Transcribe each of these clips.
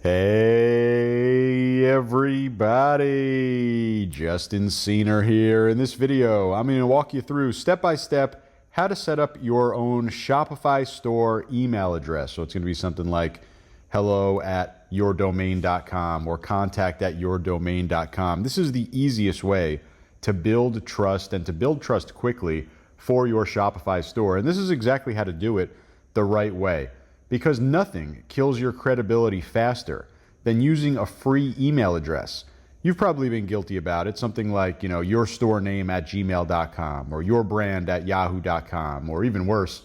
Hey everybody, Justin Senior here. In this video, I'm going to walk you through step by step how to set up your own Shopify store email address. So it's going to be something like hello@yourdomain.com or contact@yourdomain.com. This is the easiest way to build trust and to build trust quickly for your Shopify store. And this is exactly how to do it the right way, because nothing kills your credibility faster than using a free email address. You've probably been guilty about it, something like, yourstore@gmail.com or yourbrand@yahoo.com, or even worse,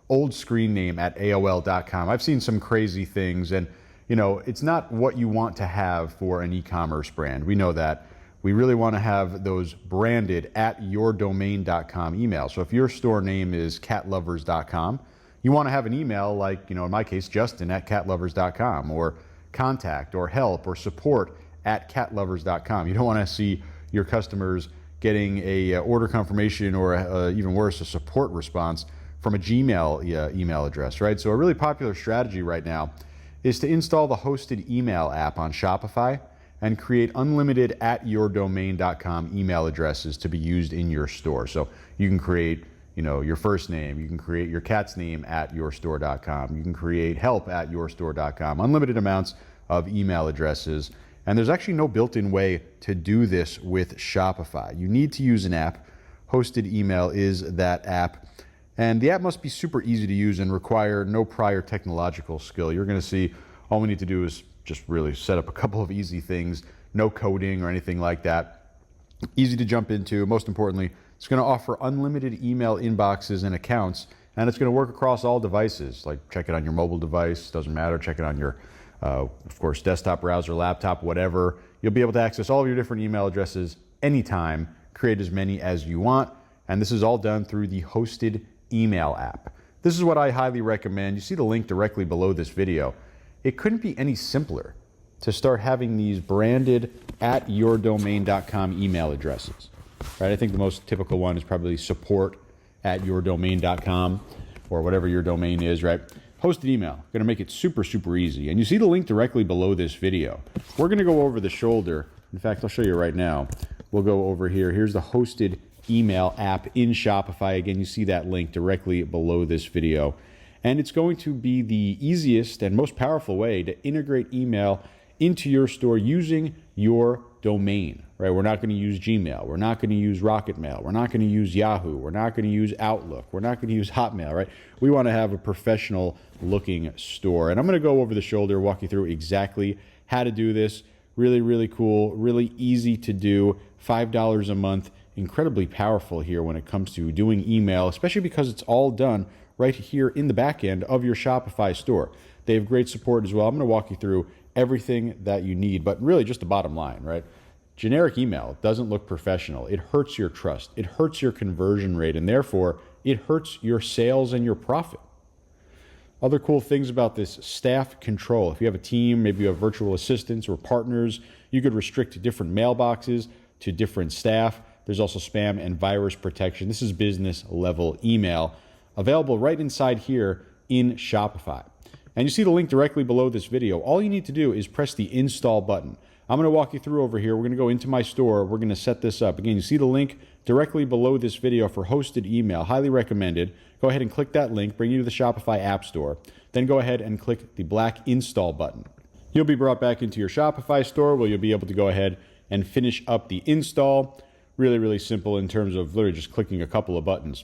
oldscreenname@aol.com. I've seen some crazy things, and it's not what you want to have for an e-commerce brand. We know that. We really want to have those branded @yourdomain.com emails. So if your store name is catlovers.com, you want to have an email like, in my case, Justin@catlovers.com, or contact or help or support @catlovers.com. You don't want to see your customers getting a order confirmation or even worse, a support response from a Gmail email address, right? So a really popular strategy right now is to install the hosted email app on Shopify and create unlimited @yourdomain.com email addresses to be used in your store. So you can create your first name, you can create your cat's name @yourstore.com, you can create help @yourstore.com, unlimited amounts of email addresses. And there's actually no built-in way to do this with Shopify. You need to use an app. Hosted email is that app. And the app must be super easy to use and require no prior technological skill. You're going to see all we need to do is just really set up a couple of easy things, no coding or anything like that. Easy to jump into. Most importantly, it's going to offer unlimited email inboxes and accounts, and it's going to work across all devices. Like, check it on your mobile device, doesn't matter. Check it on your, of course, desktop browser, laptop, whatever. You'll be able to access all of your different email addresses anytime, create as many as you want, and this is all done through the hosted email app. This is what I highly recommend. You see the link directly below this video. It couldn't be any simpler to start having these branded @yourdomain.com email addresses. Right? I think the most typical one is probably support@yourdomain.com or whatever your domain is, right? Hosted email, going to make it super, super easy. And you see the link directly below this video. We're going to go over the shoulder. In fact, I'll show you right now. We'll go over here. Here's the hosted email app in Shopify. Again, you see that link directly below this video. And it's going to be the easiest and most powerful way to integrate email into your store using your domain, right? We're not going to use Gmail. We're not going to use Rocket Mail. We're not going to use Yahoo. We're not going to use Outlook. We're not going to use Hotmail, right? We want to have a professional looking store. And I'm going to go over the shoulder, walk you through exactly how to do this. Really, really cool, really easy to do. $5 a month, incredibly powerful here when it comes to doing email, especially because it's all done right here in the back end of your Shopify store. They have great support as well. I'm going to walk you through everything that you need, but really just the bottom line, right? Generic email doesn't look professional. It hurts your trust. It hurts your conversion rate, and therefore it hurts your sales and your profit. Other cool things about this: staff control. If you have a team, maybe you have virtual assistants or partners, you could restrict different mailboxes to different staff. There's also spam and virus protection. This is business level email, available right inside here in Shopify. And you see the link directly below this video. All you need to do is press the install button. I'm going to walk you through over here. We're going to go into my store. We're going to set this up. Again, you see the link directly below this video for hosted email. Highly recommended. Go ahead and click that link, bring you to the Shopify App Store. Then go ahead and click the black install button. You'll be brought back into your Shopify store where you'll be able to go ahead and finish up the install. Really, really simple in terms of literally just clicking a couple of buttons.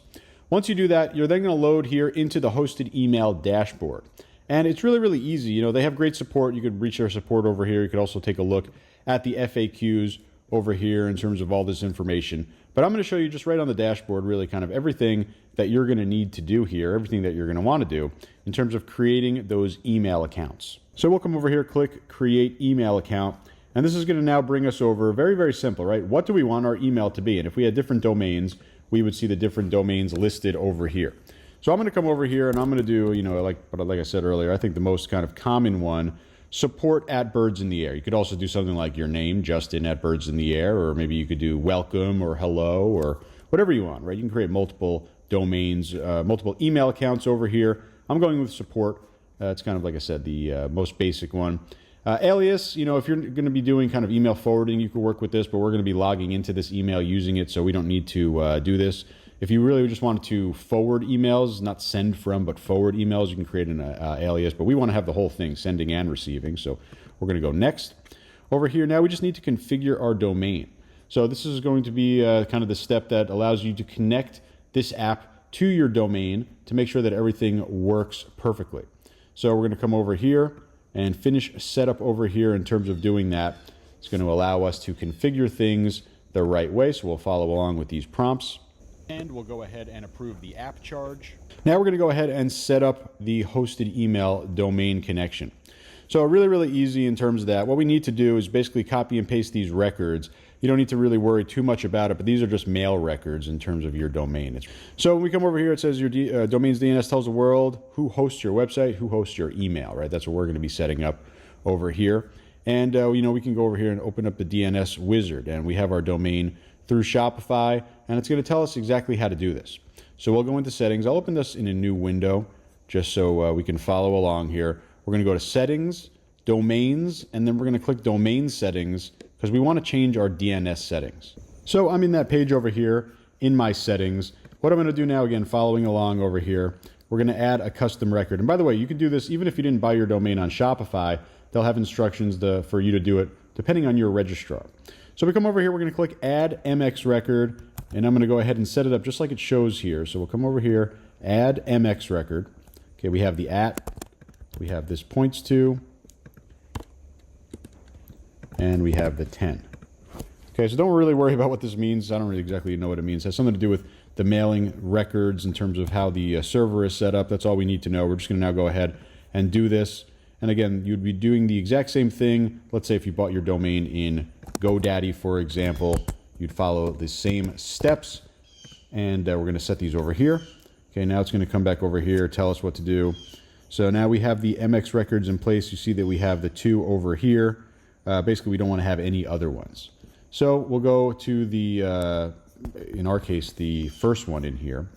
Once you do that, you're then going to load here into the hosted email dashboard. And it's really, really easy. They have great support. You could reach their support over here. You could also take a look at the FAQs over here in terms of all this information. But I'm going to show you just right on the dashboard really kind of everything that you're going to need to do here, everything that you're going to want to do in terms of creating those email accounts. So we'll come over here, click Create Email Account. And this is going to now bring us over, very, very simple, right? What do we want our email to be? And if we had different domains, we would see the different domains listed over here. So I'm going to come over here and I'm going to do, like I said earlier, I think the most kind of common one, support@birdsintheair. You could also do something like your name, Justin@birdsintheair, or maybe you could do welcome or hello or whatever you want, right? You can create multiple domains, multiple email accounts over here. I'm going with support. It's kind of, like I said, the most basic one. Alias, you know, if you're going to be doing kind of email forwarding, you can work with this, but we're going to be logging into this email using it, so we don't need to do this. If you really just wanted to forward emails, not send from, but forward emails, you can create an alias, but we want to have the whole thing, sending and receiving, so we're going to go next. Over here, now we just need to configure our domain. So this is going to be kind of the step that allows you to connect this app to your domain to make sure that everything works perfectly. So we're going to come over here and finish setup over here. In terms of doing that, it's going to allow us to configure things the right way. So we'll follow along with these prompts. And we'll go ahead and approve the app charge. Now we're going to go ahead and set up the hosted email domain connection. So really, really easy in terms of that. What we need to do is basically copy and paste these records. You don't need to really worry too much about it, but these are just mail records in terms of your domain. So when we come over here, it says your domain's DNS tells the world who hosts your website, who hosts your email, right? That's what we're going to be setting up over here. And you know, we can go over here and open up the DNS wizard, and we have our domain through Shopify, and it's going to tell us exactly how to do this. So we'll go into settings. I'll open this in a new window just so we can follow along here. We're going to go to settings, domains, and then we're going to click domain settings because we want to change our DNS settings. So I'm in that page over here in my settings. What I'm going to do now, again, following along over here, we're going to add a custom record. And by the way, you can do this even if you didn't buy your domain on Shopify. They'll have instructions for you to do it depending on your registrar. So we come over here, we're going to click add MX record, and I'm going to go ahead and set it up just like it shows here. So we'll come over here, add MX record. Okay, we have the we have this points to, and we have the 10. Okay, so don't really worry about what this means. I don't really exactly know what it means. It has something to do with the mailing records in terms of how the server is set up. That's all we need to know. We're just going to now go ahead and do this. And again, you'd be doing the exact same thing. Let's say if you bought your domain in GoDaddy, for example, you'd follow the same steps. And we're going to set these over here. Okay, now it's going to come back over here, tell us what to do. So now we have the MX records in place. You see that we have the 2 over here. Basically, we don't want to have any other ones. So we'll go to the, in our case, the first one in here,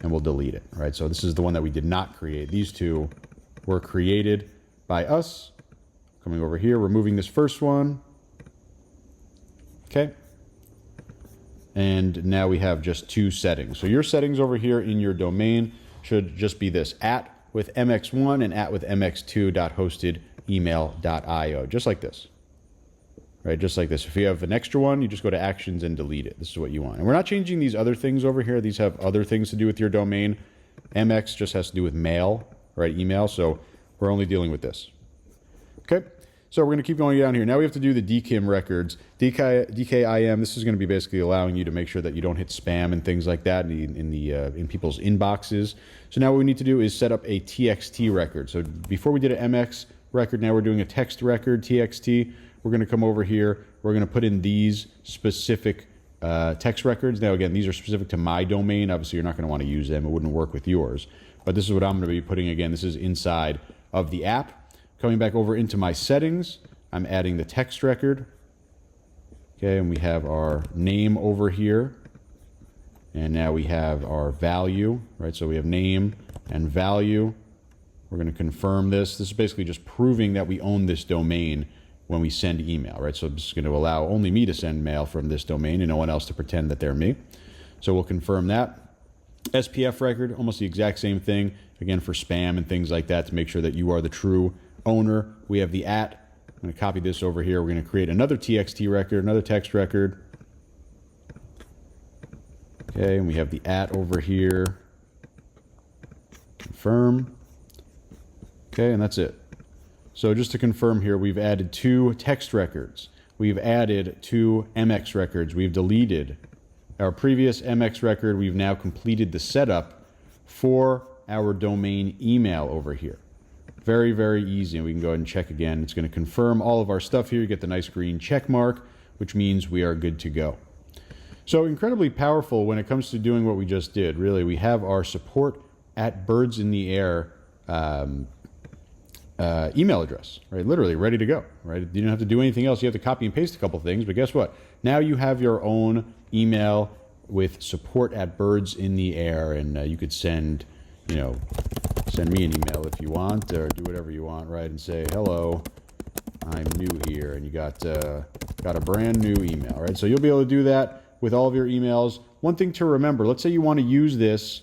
and we'll delete it, right? So this is the one that we did not create. These 2 were created by us. Coming over here, removing this first one. Okay. And now we have just 2 settings. So your settings over here in your domain should just be this, @ with mx1 and @ with mx2.hostedemail.io, just like this. Right, just like this. If you have an extra one, you just go to actions and delete it. This is what you want. And we're not changing these other things over here. These have other things to do with your domain. MX just has to do with mail, right, email. So we're only dealing with this. Okay, so we're going to keep going down here. Now we have to do the DKIM records. DKIM, this is going to be basically allowing you to make sure that you don't hit spam and things like that in people's inboxes. So now what we need to do is set up a TXT record. So before we did an MX record, now we're doing a text record, TXT. We're going to come over here. We're going to put in these specific text records. Now, again, these are specific to my domain. Obviously, you're not going to want to use them. It wouldn't work with yours. But this is what I'm going to be putting. Again, this is inside of the app. Coming back over into my settings, I'm adding the text record. Okay, and we have our name over here. And now we have our value, right? So we have name and value. We're going to confirm this. This is basically just proving that we own this domain when we send email, right? So this is going to allow only me to send mail from this domain and no one else to pretend that they're me. So we'll confirm that. SPF record, almost the exact same thing, again for spam and things like that, to make sure that you are the true owner. We have the @ I'm going to copy this over here. We're going to create another TXT record, another text record. Okay, and we have the @ over here. Confirm. Okay, and that's it. So just to confirm here, we've added 2 text records. We've added 2 MX records. We've deleted our previous MX record. We've now completed the setup for our domain email over here. Very, very easy. And we can go ahead and check again. It's going to confirm all of our stuff here. You get the nice green check mark, which means we are good to go. So incredibly powerful when it comes to doing what we just did. Really, we have our support at Birds in the Air email address, right? Literally ready to go, right? You don't have to do anything else. You have to copy and paste a couple things, but guess what? Now you have your own email with support at Birds in the Air, and you could send, you know, send me an email if you want, or do whatever you want, right? And say, hello, here, and you got a brand new email, right? So you'll be able to do that with all of your emails. One thing to remember, let's say you want to use this,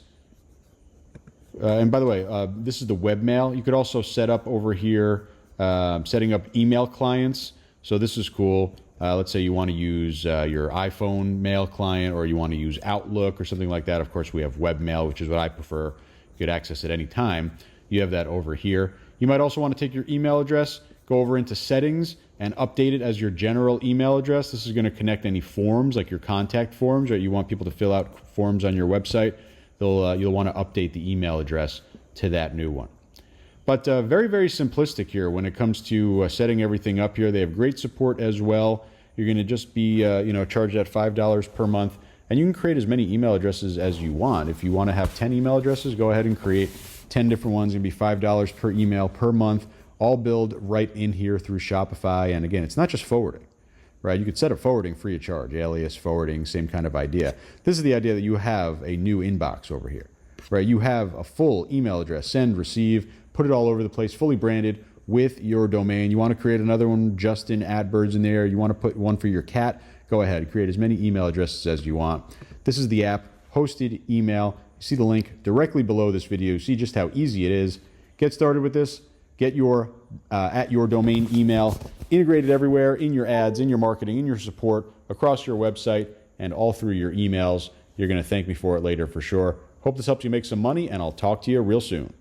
and by the way, this is the webmail. You could also set up over here, setting up email clients. So this is cool. Let's say you want to use your iPhone mail client, or you want to use Outlook or something like that. Of course, we have webmail, which is what I prefer. You could access it anytime. You have that over here. You might also want to take your email address, go over into settings, and update it as your general email address. This is going to connect any forms, like your contact forms, right? You want people to fill out forms on your website. You'll want to update the email address to that new one. But very, very simplistic here when it comes to setting everything up here. They have great support as well. You're going to just be charged at $5 per month, and you can create as many email addresses as you want. If you want to have 10 email addresses, go ahead and create 10 different ones. It's going to be $5 per email per month, all billed right in here through Shopify. And again, it's not just forwarding, right? You could set up forwarding free of charge, alias forwarding, same kind of idea. This is the idea that you have a new inbox over here, right? You have a full email address, send, receive, put it all over the place, fully branded with your domain. You want to create another one, Justin AdBirds in there. You want to put one for your cat, go ahead, create as many email addresses as you want. This is the app, hosted email. You see the link directly below this video. See just how easy it is. Get started with this. Get your at your domain email integrated everywhere, in your ads, in your marketing, in your support, across your website, and all through your emails. You're going to thank me for it later for sure. Hope this helps you make some money, and I'll talk to you real soon.